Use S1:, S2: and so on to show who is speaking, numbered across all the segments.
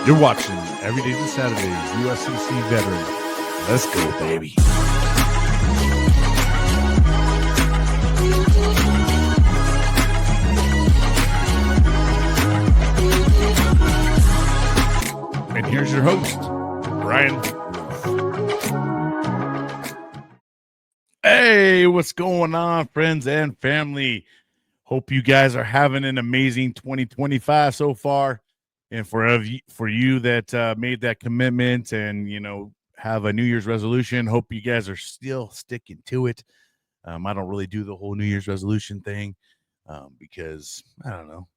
S1: You're watching Every Days and Saturdays, USCC veteran. Let's go, baby. And here's your host, Bryan. Hey, what's going on, friends and family? Hope you guys are having an amazing 2025 so far. And for you that made that commitment and, have a New Year's resolution, hope you guys are still sticking to it. I don't really do the whole New Year's resolution thing because, I don't know,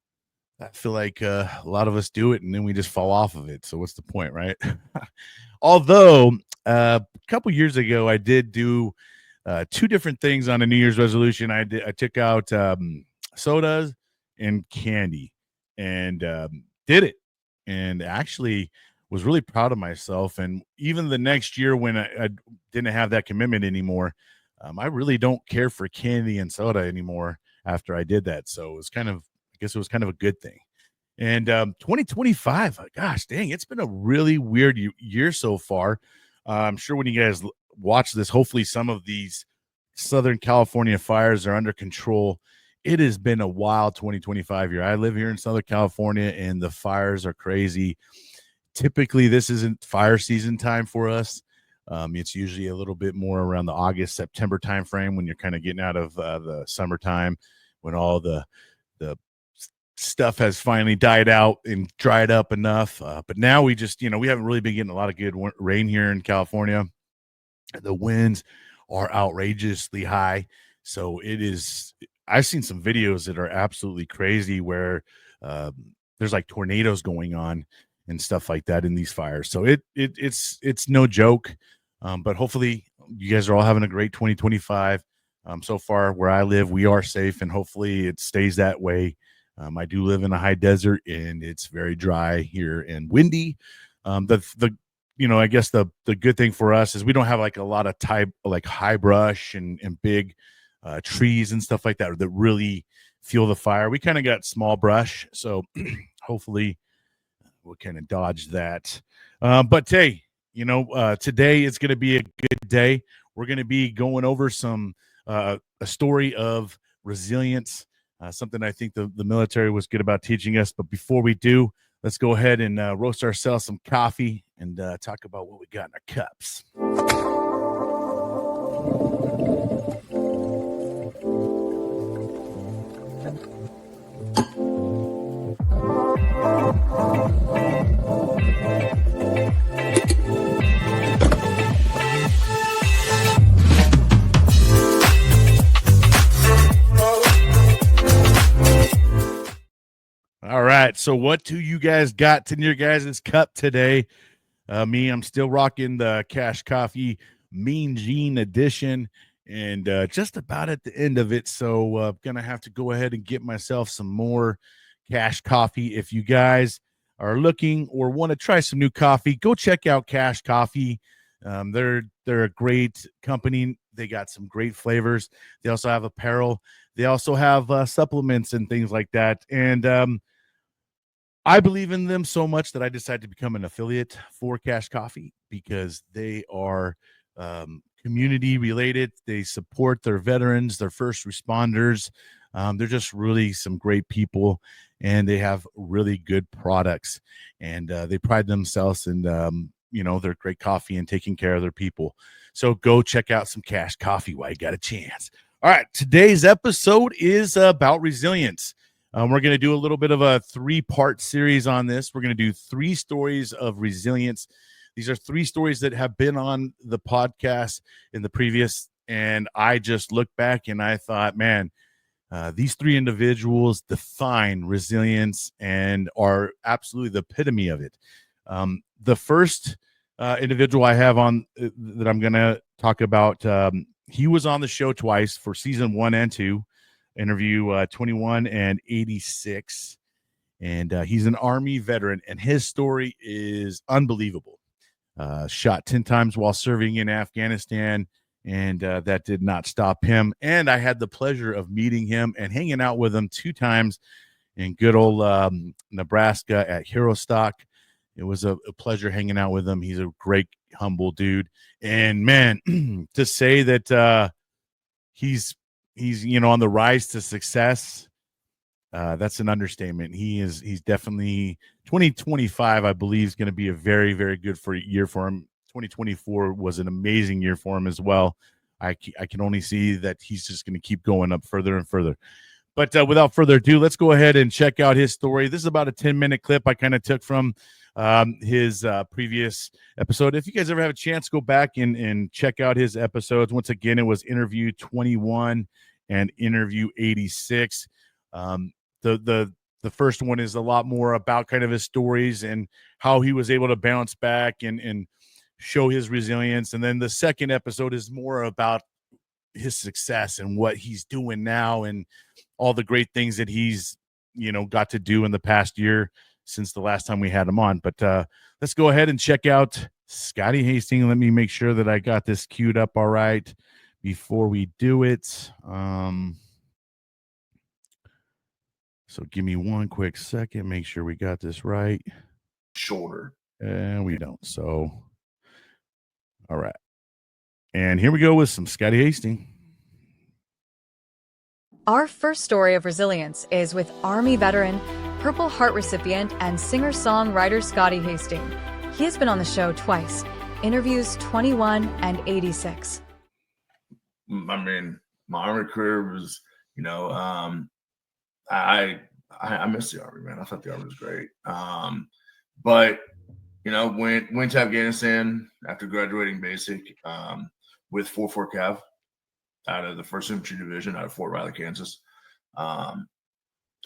S1: I feel like a lot of us do it and then we just fall off of it. So what's the point, right? Although a couple years ago, I did do two different things on a New Year's resolution. I took out sodas and candy and did it. And actually was really proud of myself. And even the next year when I didn't have that commitment anymore, I really don't care for candy and soda anymore after I did that. So it was I guess it was kind of a good thing. And 2025, gosh, dang, it's been a really weird year so far. I'm sure when you guys watch this, hopefully some of these Southern California fires are under control. It has been a wild 2025 year. I live here in Southern California, and the fires are crazy. Typically, this isn't fire season time for us. It's usually a little bit more around the August, September timeframe when you're kind of getting out of the summertime, when all the stuff has finally died out and dried up enough. But now we just, we haven't really been getting a lot of good rain here in California. The winds are outrageously high. So I've seen some videos that are absolutely crazy where there's like tornadoes going on and stuff like that in these fires. So it's no joke. But hopefully you guys are all having a great 2025. So far where I live, we are safe, and hopefully it stays that way. I do live in a high desert, and it's very dry here and windy. I guess the good thing for us is we don't have like a lot of high brush and big trees and stuff like that really fuel the fire. We kind of got small brush, so hopefully we'll kind of dodge that. But hey, today is going to be a good day. We're going to be going over a story of resilience, something I think the military was good about teaching us. But before we do, let's go ahead and roast ourselves some coffee and talk about what we got in our cups. All right, so what do you guys got in your guys' cup today? I'm still rocking the Cash Coffee Mean Gene edition, and just about at the end of it, so I'm going to have to go ahead and get myself some more Cash Coffee. If you guys are looking or want to try some new coffee, go check out Cash Coffee. They're a great company. They got some great flavors. They also have apparel. They also have supplements and things like that, and I believe in them so much that I decided to become an affiliate for Cash Coffee because they are community related. They support their veterans, their first responders. They're just really some great people, and they have really good products, and they pride themselves in, their great coffee and taking care of their people. So go check out some Cash Coffee while you got a chance. All right, today's episode is about resilience. We're going to do a little bit of a 3-part series on this. We're going to do 3 stories of resilience. These are 3 stories that have been on the podcast in the previous, and I just looked back and I thought, man, these 3 individuals define resilience and are absolutely the epitome of it. The first individual I have on that I'm going to talk about, he was on the show twice for season 1 and 2. Interview 21 and 86, and he's an Army veteran, and his story is unbelievable. Shot 10 times while serving in Afghanistan, and that did not stop him. And I had the pleasure of meeting him and hanging out with him 2 times in good old Nebraska at Hero Stock. It was a pleasure hanging out with him. He's a great, humble dude. And man, to say that he's on the rise to success, that's an understatement. He's definitely 2025, I believe, is going to be a very, very good year for him. 2024 was an amazing year for him as well. I can only see that he's just going to keep going up further and further. But without further ado, let's go ahead and check out his story. This is about a 10-minute clip I kind of took from his previous episode. If you guys ever have a chance, go back and check out his episodes. Once again, it was interview 21 and interview 86. The first one is a lot more about kind of his stories and how he was able to bounce back and show his resilience. And then the second episode is more about his success and what he's doing now and all the great things that he's, got to do in the past year since the last time we had him on. But let's go ahead and check out Scotty Hasting. Let me make sure that I got this queued up all right before we do it. So give me one quick second, make sure we got this right.
S2: Shoulder.
S1: And we don't. So, all right. And here we go with some Scotty Hasting.
S3: Our first story of resilience is with Army veteran, Purple Heart recipient, and singer-songwriter Scotty Hasting. He has been on the show twice, interviews 21 and 86.
S2: I mean, my Army career was, I miss the Army, man. I thought the Army was great. But went to Afghanistan after graduating basic with 4-4 Cav out of the 1st Infantry Division out of Fort Riley, Kansas. I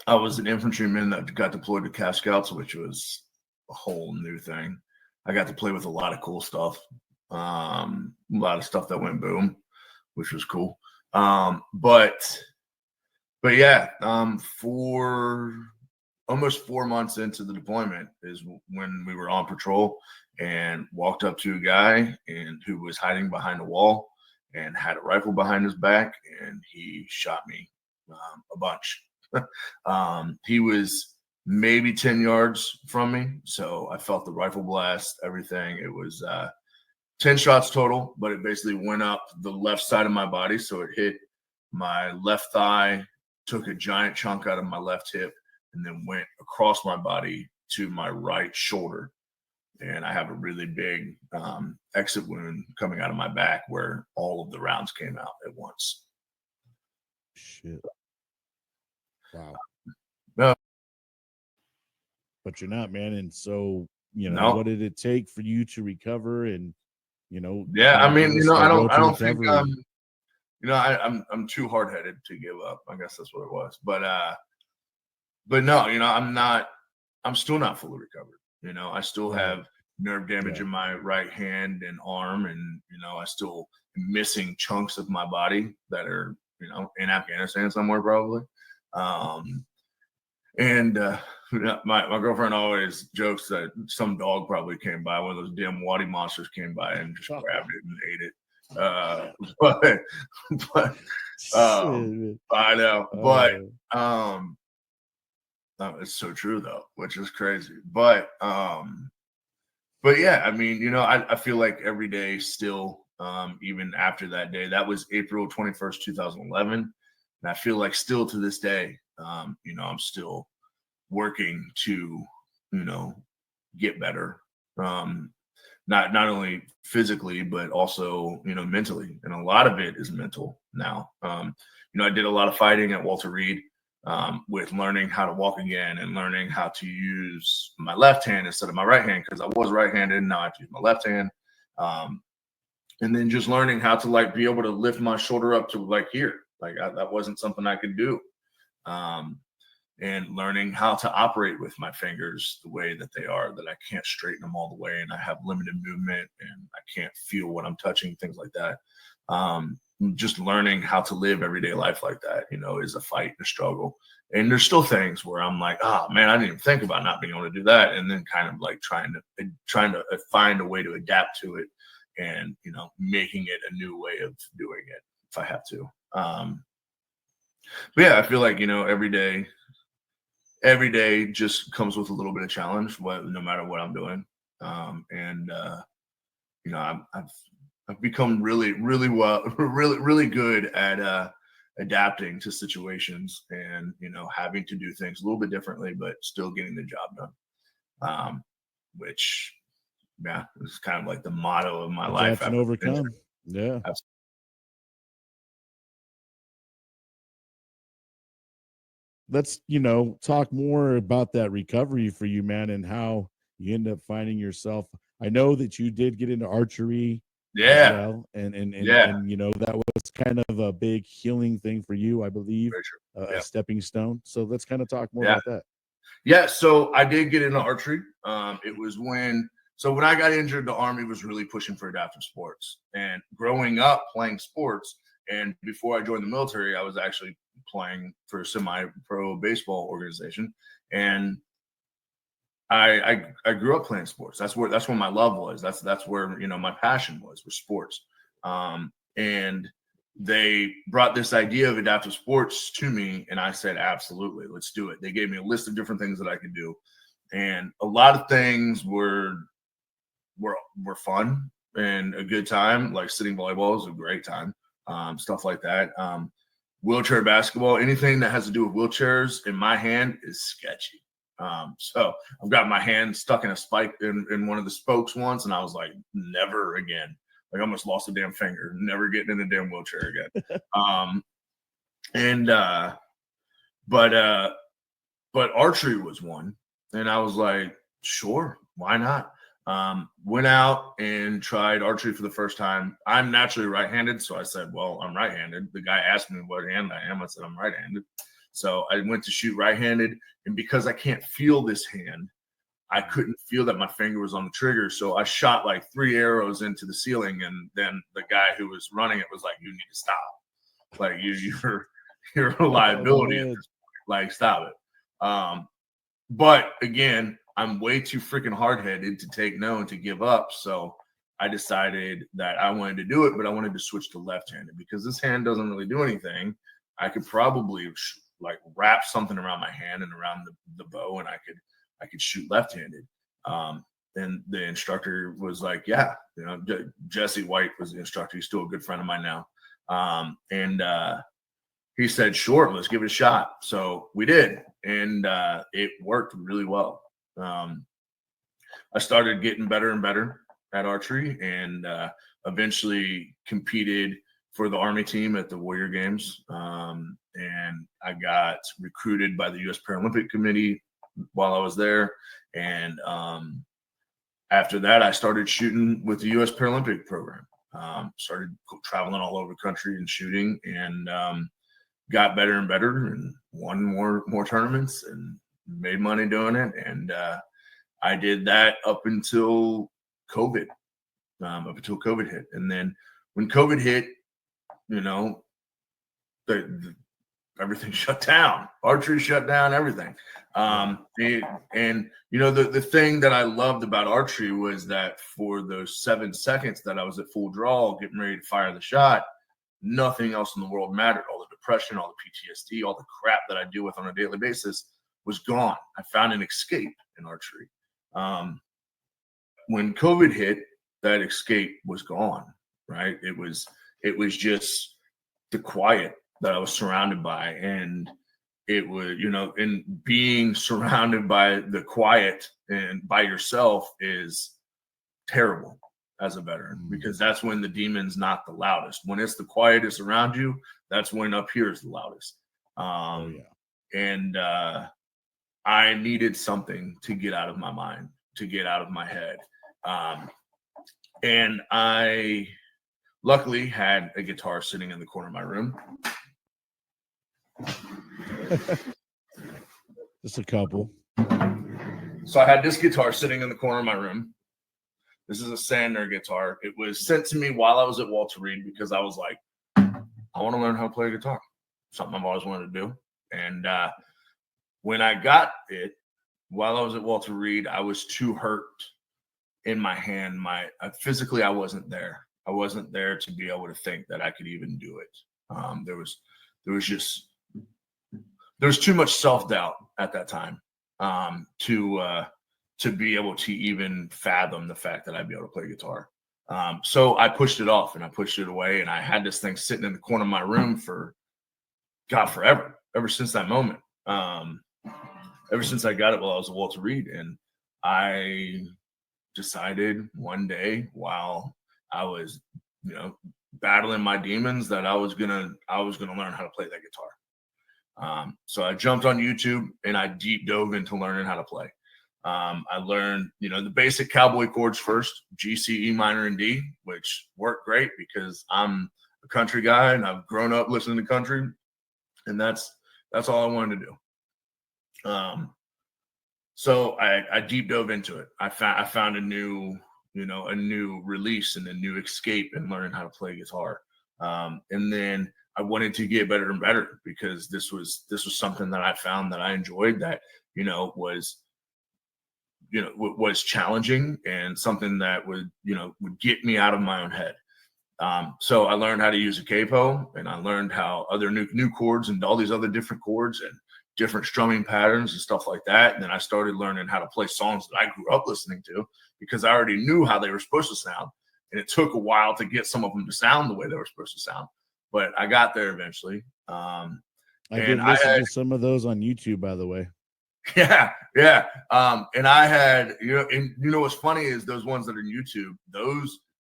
S2: was an infantryman that got deployed to Cav Scouts, which was a whole new thing. I got to play with a lot of cool stuff, a lot of stuff that went boom, which was cool. But yeah, for almost 4 months into the deployment is when we were on patrol and walked up to a guy who was hiding behind a wall and had a rifle behind his back, and he shot me a bunch. He was maybe 10 yards from me, so I felt the rifle blast, everything. It was 10 shots total, but it basically went up the left side of my body, so it hit my left thigh, took a giant chunk out of my left hip, and then went across my body to my right shoulder. And I have a really big exit wound coming out of my back where all of the rounds came out at once.
S1: Shit. Wow.
S2: No.
S1: But you're not, man. And so,
S2: No.
S1: what did it take for you to recover? And,
S2: yeah, I mean, I don't think, I'm too hard-headed to give up. I guess that's what it was. But no, I'm still not fully recovered. I still have nerve damage in my right hand and arm, and I still am missing chunks of my body that are in Afghanistan somewhere probably. And my girlfriend always jokes that some dog probably came by, one of those damn Waddy monsters came by and just grabbed it and ate it. But I know, but it's so true though, which is crazy. But yeah, I mean, I feel like every day still, even after that day, that was April 21st, 2011. And I feel like still to this day, I'm still working to, get better. Not only physically, but also, mentally. And a lot of it is mental now. I did a lot of fighting at Walter Reed. With learning how to walk again and learning how to use my left hand instead of my right hand, because I was right-handed and now I have to use my left hand. And then just learning how to be able to lift my shoulder up to here. That wasn't something I could do. And learning how to operate with my fingers the way that they are, that I can't straighten them all the way and I have limited movement and I can't feel what I'm touching, things like that. Just learning how to live everyday life like that, is a fight and a struggle. And there's still things where I'm like, oh man, I didn't even think about not being able to do that. And then kind of trying to find a way to adapt to it and, making it a new way of doing it if I have to. But yeah, I feel like, every day every day just comes with a little bit of challenge, no matter what I'm doing. You know, I've become really good at adapting to situations, and you know, having to do things a little bit differently, but still getting the job done. Which, yeah, is kind of like the motto of my life.
S1: Adapt and overcome. Yeah.
S2: Absolutely.
S1: Let's, talk more about that recovery for you, man, and how you end up finding yourself. I know that you did get into archery as
S2: Yeah,
S1: well. And
S2: yeah,
S1: that was kind of a big healing thing for you, I believe,
S2: very true.
S1: a
S2: Yeah,
S1: stepping stone. So let's kind of talk more
S2: yeah.
S1: about that.
S2: Yeah, so I did get into archery. It was when I got injured, the Army was really pushing for adaptive sports. And growing up playing sports, and before I joined the military, I was actually playing for a semi-pro baseball organization. And I grew up playing sports. That's where my love was. That's where my passion was sports. And they brought this idea of adaptive sports to me, and I said, absolutely, let's do it. They gave me a list of different things that I could do, and a lot of things were fun and a good time. Like sitting volleyball is a great time, stuff like that. Wheelchair basketball, anything that has to do with wheelchairs in my hand is sketchy. So I've got my hand stuck in a spike in one of the spokes once, and I was like, never again. Like I almost lost a damn finger, never getting in a damn wheelchair again. But archery was one. And I was like, sure, why not? Went out and tried archery for the first time. I'm naturally right-handed, so I said, well, I'm right-handed. The guy asked me what hand I am. I said, I'm right-handed. So I went to shoot right-handed, and because I can't feel this hand, I couldn't feel that my finger was on the trigger. So I shot like 3 arrows into the ceiling, and then the guy who was running it was like, you need to stop. Like you're a liability at this point. Like, stop it. But again, I'm way too freaking hard-headed to take no and to give up. So I decided that I wanted to do it, but I wanted to switch to left-handed because this hand doesn't really do anything. I could probably like wrap something around my hand and around the bow, and I could shoot left-handed. And the instructor was like, yeah, Jesse White was the instructor. He's still a good friend of mine now. He said, sure, let's give it a shot. So we did. And it worked really well. I started getting better and better at archery, and eventually competed for the Army team at the Warrior Games. And I got recruited by the U.S. Paralympic Committee while I was there. And after that, I started shooting with the U.S. Paralympic program. Started traveling all over the country and shooting, and got better and better, and won more tournaments and made money doing it. And I did that up until COVID, hit. And then when COVID hit, everything shut down. Archery shut down, everything. The thing that I loved about archery was that for those 7 seconds that I was at full draw, getting ready to fire the shot, nothing else in the world mattered. All the depression, all the PTSD, all the crap that I deal with on a daily basis was gone. I found an escape in archery. When COVID hit, that escape was gone, right? It was just the quiet that I was surrounded by. And it was, and being surrounded by the quiet and by yourself is terrible as a veteran, because that's when the demon's not the loudest. When it's the quietest around you, that's when up here is the loudest. And I needed something to get out of my mind, to get out of my head. And I luckily had a guitar sitting in the corner of my room.
S1: Just a couple.
S2: So I had this guitar sitting in the corner of my room. This is a Sandner guitar. It was sent to me while I was at Walter Reed because I was like, I want to learn how to play guitar. Something I've always wanted to do. And when I got it, while I was at Walter Reed, I was too hurt in my hand. Physically, I wasn't there. I wasn't there to be able to think that I could even do it. There was too much self-doubt at that time, to be able to even fathom the fact that I'd be able to play guitar. So I pushed it off and I pushed it away, and I had this thing sitting in the corner of my room for forever, ever since that moment. Ever since I got it while I was at Walter Reed. And I decided one day while I was, battling my demons that I was gonna learn how to play that guitar. So I jumped on YouTube and I deep dove into learning how to play. I learned, the basic cowboy chords first, G, C, E minor, and D, which worked great because I'm a country guy and I've grown up listening to country, and that's all I wanted to do. So I deep dove into it. I found a new release and a new escape in learning how to play guitar. And then I wanted to get better and better because this was something that I found that I enjoyed, that, was challenging and something that would get me out of my own head. So I learned how to use a capo, and I learned how other new chords and all these other different chords and different strumming patterns and stuff like that. And then I started learning how to play songs that I grew up listening to because I already knew how they were supposed to sound. And it took a while to get some of them to sound the way they were supposed to sound, but I got there eventually.
S1: I did listen to some of those on YouTube, by the way.
S2: Yeah. And I had, what's funny is those ones that are on YouTube,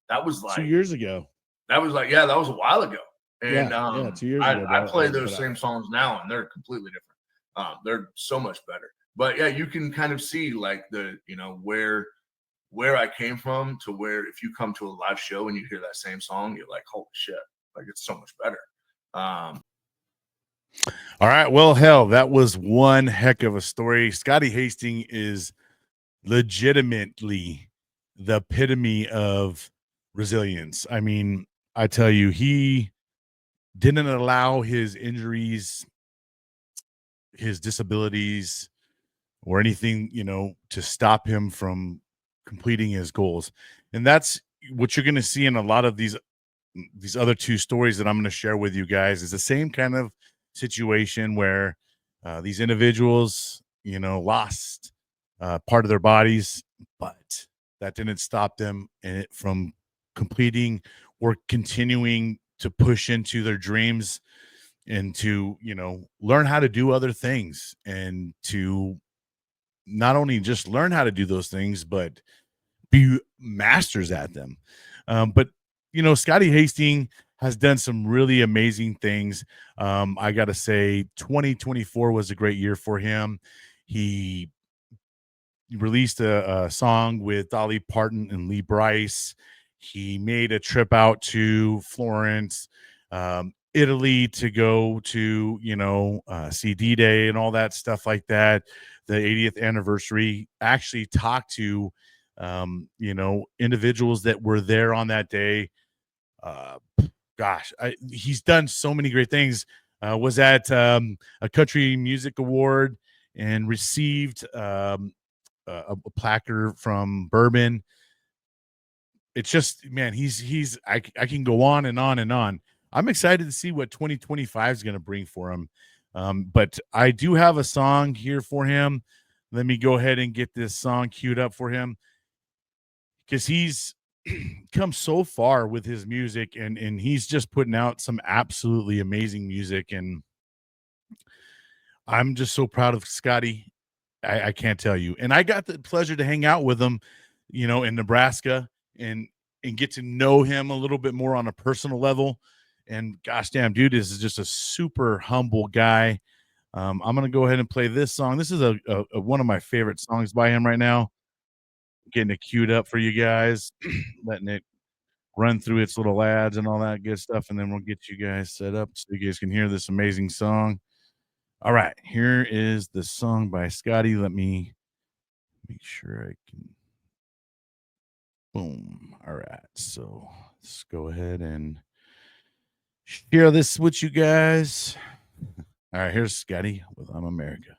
S2: that was like
S1: 2 years ago.
S2: That was like, that was a while ago. And
S1: 2 years ago.
S2: I play those same songs now, and they're completely different. They're so much better. But yeah, you can kind of see like where I came from to where if you come to a live show and you hear that same song, you're like, holy shit, like it's so much better.
S1: All right. Well, hell, that was one heck of a story. Scotty Hasting is legitimately the epitome of resilience. I mean, I tell you, he didn't allow his injuries, his disabilities, or anything, to stop him from completing his goals. And that's what you're going to see in a lot of these other two stories that I'm going to share with you guys, is the same kind of situation where these individuals, lost part of their bodies, but that didn't stop them from completing or continuing to push into their dreams and to, learn how to do other things, and to not only just learn how to do those things, but be masters at them. But Scotty Hasting has done some really amazing things. I got to say 2024 was a great year for him. He released a song with Dolly Parton and Lee Brice. He made a trip out to Florence, Italy, to go to, see D-Day and all that stuff like that. The 80th anniversary, actually talked to, individuals that were there on that day. He's done so many great things. Was at a country music award and received a placard from Bourbon. It's just, man, I can go on and on and on. I'm excited to see what 2025 is going to bring for him. But I do have a song here for him. Let me go ahead and get this song queued up for him, because he's come so far with his music, and he's just putting out some absolutely amazing music. And I'm just so proud of Scotty. I can't tell you. And I got the pleasure to hang out with him, in Nebraska, and get to know him a little bit more on a personal level. And gosh damn, dude, this is just a super humble guy. I'm going to go ahead and play this song. This is a one of my favorite songs by him right now. Getting it queued up for you guys, letting it run through its little ads and all that good stuff. And then we'll get you guys set up so you guys can hear this amazing song. All right, here is the song by Scotty. Let me make sure I can. Boom. All right, so let's go ahead and share this with you guys. All right, here's Scotty with I'm America.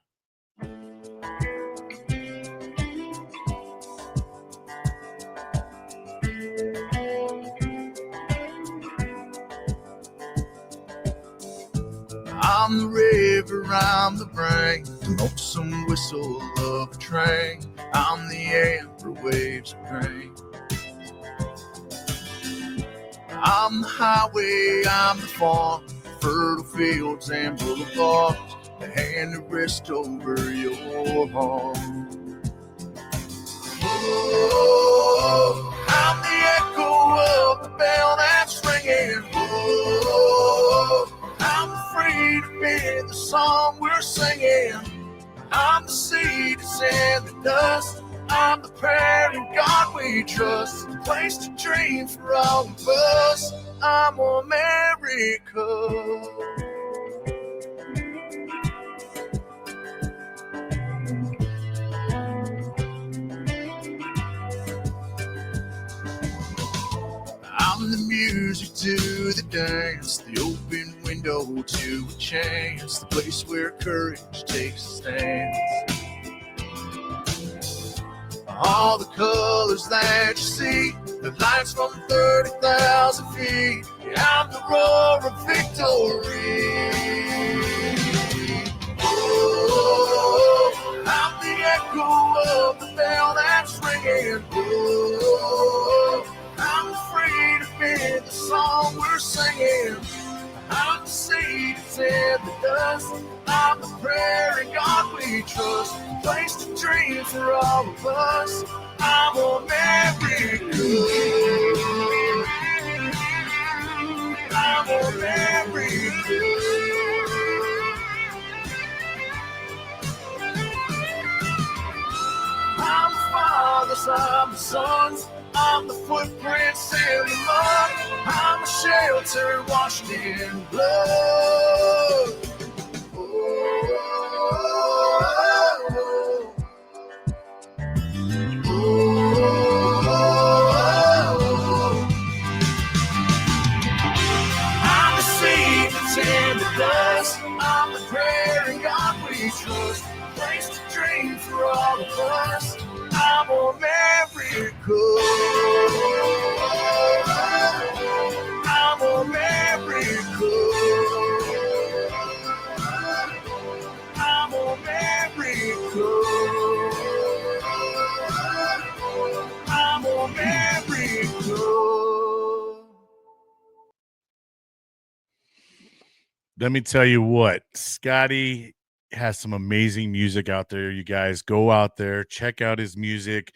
S2: I'm the river, I'm the rain, the lonesome whistle of a train. I'm the amber waves of grain. I'm the highway, I'm the farm, fertile fields and boulevards, the hand that rests over your heart. Oh, I'm the echo of the bell that's ringing. Oh, I'm the freedom in the song we're singing. I'm the seed that's in the dust. I'm the prayer in God we trust. The place to dream for all of us. I'm America. I'm the music to the dance, the open window to a chance, the place where courage takes a stand. All the colors that you see, the lights from 30,000 feet. Yeah, I'm the roar of victory. Oh, I'm the echo of the bell that's ringing. Oh, I'm the freedom in the song we're singing. I'm the seed that's in the dust. I'm the prayer in God we trust. Place to dream for all of us. I'm America. I'm America. I'm the fathers, I'm the sons. I'm the footprints in the mud. I'm the shelter washed in blood. I'm the seed that's in the dust. I'm the prayer in God we trust. Place to dream for all of us. I'm America. I'm America. I'm America. I'm America.
S1: Let me tell you what, Scotty has some amazing music out there. You guys go out there, check out his music,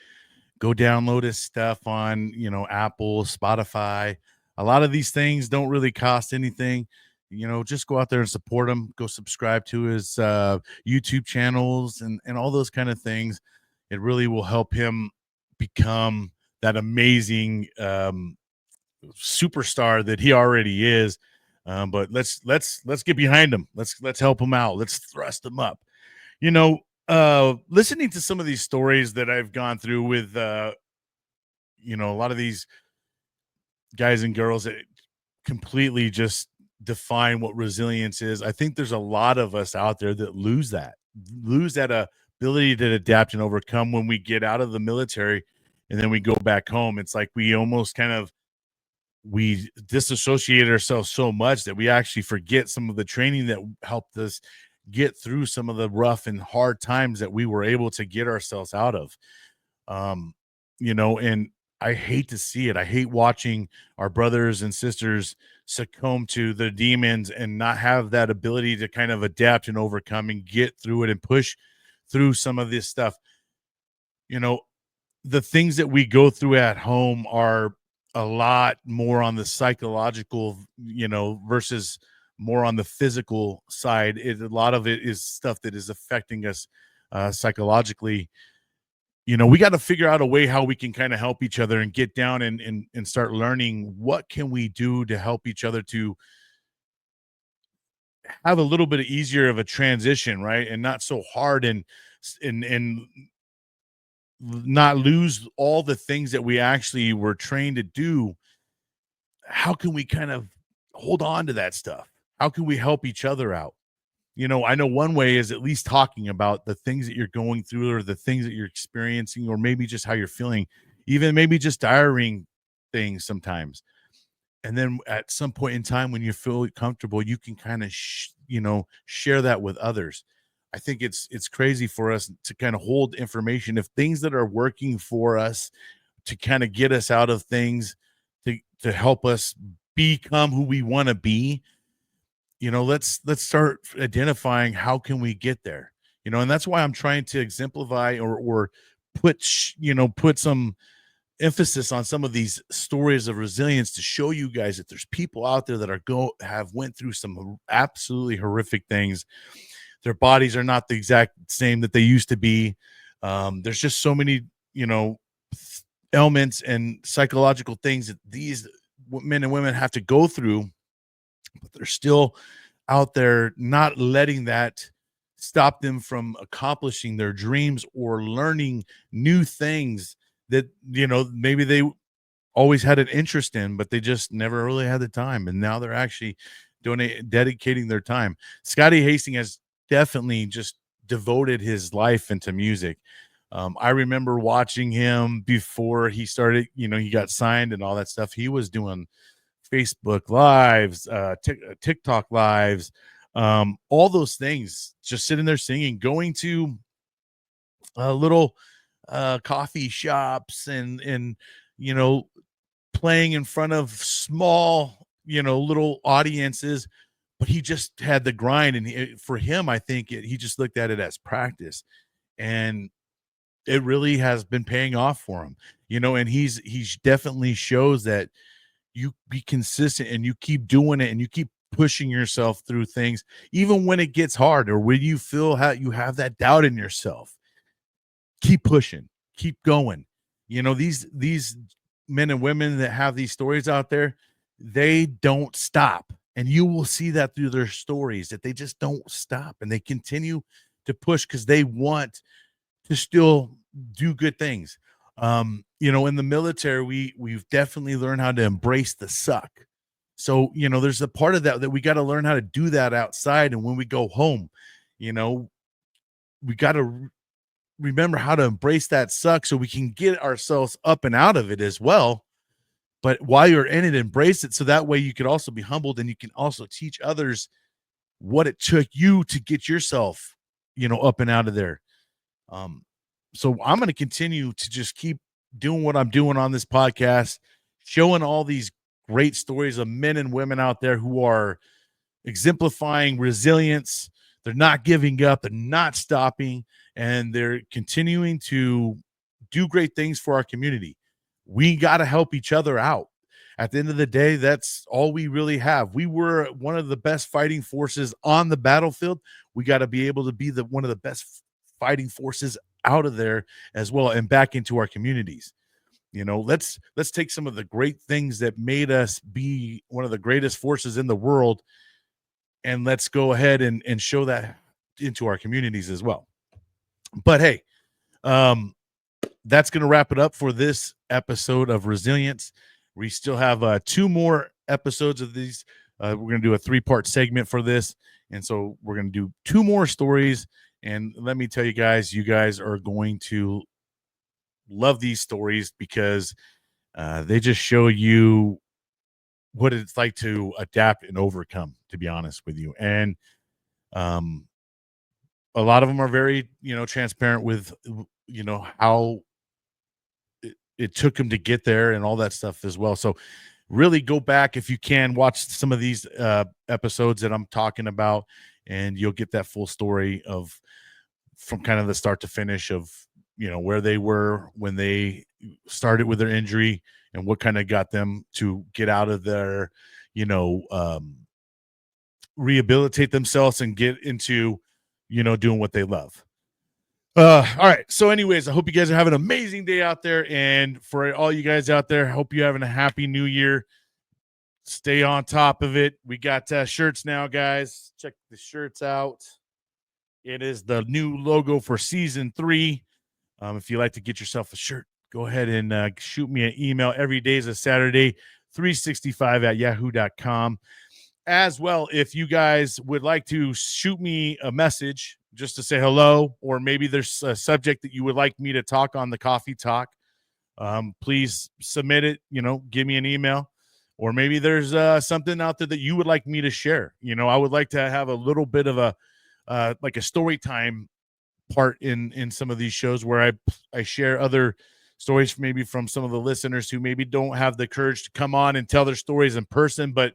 S1: go download his stuff on, Apple, Spotify. A lot of these things don't really cost anything. Just go out there and support him. Go subscribe to his YouTube channels and all those kind of things. It really will help him become that amazing superstar that he already is. But let's get behind him. Let's help him out. Let's thrust him up. Listening to some of these stories that I've gone through with a lot of these guys and girls that completely just define what resilience is. I think there's a lot of us out there that lose that ability to adapt and overcome when we get out of the military and then we go back home. It's like we almost we disassociate ourselves so much that we actually forget some of the training that helped us get through some of the rough and hard times that we were able to get ourselves out of. And I hate to see it. I hate watching our brothers and sisters succumb to the demons and not have that ability to kind of adapt and overcome and get through it and push through some of this stuff. The things that we go through at home are a lot more on the psychological, versus more on the physical side. A lot of it is stuff that is affecting us psychologically. We got to figure out a way how we can kind of help each other and get down and start learning what can we do to help each other to have a little bit easier of a transition, right? And not so hard and not lose all the things that we actually were trained to do. How can we kind of hold on to that stuff? How can we help each other out? I know one way is at least talking about the things that you're going through or the things that you're experiencing, or maybe just how you're feeling, even maybe just diarying things sometimes. And then at some point in time when you feel comfortable, you can kind of share that with others. I think it's crazy for us to kind of hold information, if things that are working for us to kind of get us out of things, to help us become who we want to be. Let's start identifying how can we get there. And that's why I'm trying to exemplify or put some emphasis on some of these stories of resilience, to show you guys that there's people out there that have went through some absolutely horrific things. Their bodies are not the exact same that they used to be. There's just so many, ailments and psychological things that these men and women have to go through, but they're still out there, not letting that stop them from accomplishing their dreams or learning new things that, maybe they always had an interest in, but they just never really had the time. And now they're actually dedicating their time. Scotty Hasting has definitely just devoted his life into music. I remember watching him before he started, he got signed and all that stuff. He was doing Facebook lives, TikTok lives, all those things, just sitting there singing, going to little coffee shops and playing in front of small, little audiences. But he just had the grind, and for him, I think he just looked at it as practice, and it really has been paying off for him. And he's definitely shows that you be consistent and you keep doing it and you keep pushing yourself through things, even when it gets hard or when you feel how you have that doubt in yourself. Keep pushing, keep going. These men and women that have these stories out there, they don't stop. And you will see that through their stories, that they just don't stop and they continue to push because they want to still do good things. In the military, we've definitely learned how to embrace the suck. So, there's a part of that we got to learn how to do that outside. And when we go home, we got to remember how to embrace that suck so we can get ourselves up and out of it as well. But while you're in it, embrace it. So that way you can also be humbled and you can also teach others what it took you to get yourself, up and out of there. So I'm going to continue to just keep doing what I'm doing on this podcast, showing all these great stories of men and women out there who are exemplifying resilience. They're not giving up. They're not stopping, and they're continuing to do great things for our community. We got to help each other out. At the end of the day, that's all we really have. We were one of the best fighting forces on the battlefield. We got to be able to be one of the best fighting forces out of there as well and back into our communities. Let's take some of the great things that made us be one of the greatest forces in the world, and let's go ahead and show that into our communities as well. But hey, that's going to wrap it up for this episode of Resilience. We still have 2 more episodes of these. We're going to do a 3-part segment for this. And so we're going to do 2 more stories. And let me tell you guys are going to love these stories because they just show you what it's like to adapt and overcome, to be honest with you. And a lot of them are very, transparent with, how it took them to get there and all that stuff as well. So really go back if you can, watch some of these episodes that I'm talking about, and you'll get that full story from kind of the start to finish of, where they were when they started with their injury and what kind of got them to get out of their, rehabilitate themselves and get into, doing what they love. All right. So anyways, I hope you guys are having an amazing day out there. And for all you guys out there, I hope you're having a happy new year. Stay on top of it. We got shirts now, guys. Check the shirts out. It is the new logo for season 3. If you like to get yourself a shirt, go ahead and shoot me an email. Every day is a Saturday, 365@yahoo.com. As well, if you guys would like to shoot me a message just to say hello, or maybe there's a subject that you would like me to talk on the Coffee Talk, please submit it. Give me an email. or maybe there's something out there that you would like me to share. I would like to have a little bit of a like a story time part in some of these shows where I share other stories, maybe from some of the listeners who maybe don't have the courage to come on and tell their stories in person, but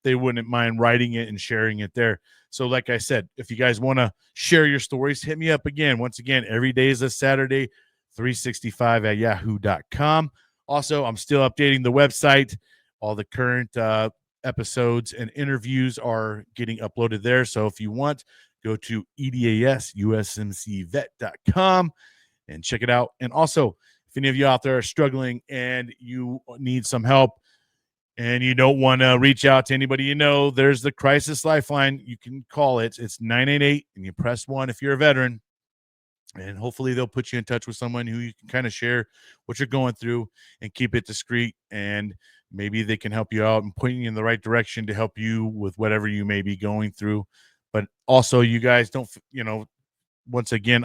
S1: they wouldn't mind writing it and sharing it there. So like I said, if you guys want to share your stories, hit me up again. Once again, every day is a Saturday, 365 at yahoo.com. Also, I'm still updating the website. All the current episodes and interviews are getting uploaded there. So if you want, go to edasusmcvet.com and check it out. And also, if any of you out there are struggling and you need some help and you don't want to reach out to anybody you know, there's the Crisis Lifeline. You can call it. It's 988, and you press 1 if you're a veteran. And hopefully they'll put you in touch with someone who you can kind of share what you're going through and keep it discreet. And maybe they can help you out and point you in the right direction to help you with whatever you may be going through. But also, you guys don't, once again,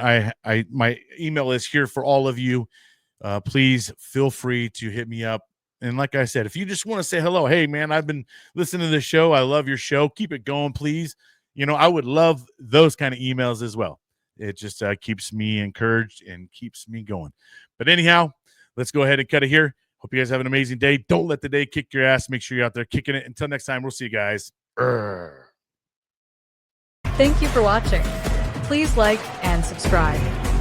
S1: my email is here for all of you. Please feel free to hit me up. And like I said, if you just want to say hello, hey man, I've been listening to this show. I love your show. Keep it going, please. I would love those kind of emails as well. It just keeps me encouraged and keeps me going. But anyhow, let's go ahead and cut it here. Hope you guys have an amazing day. Don't let the day kick your ass. Make sure you're out there kicking it. Until next time, we'll see you guys.
S3: Thank you for watching. Please like and subscribe.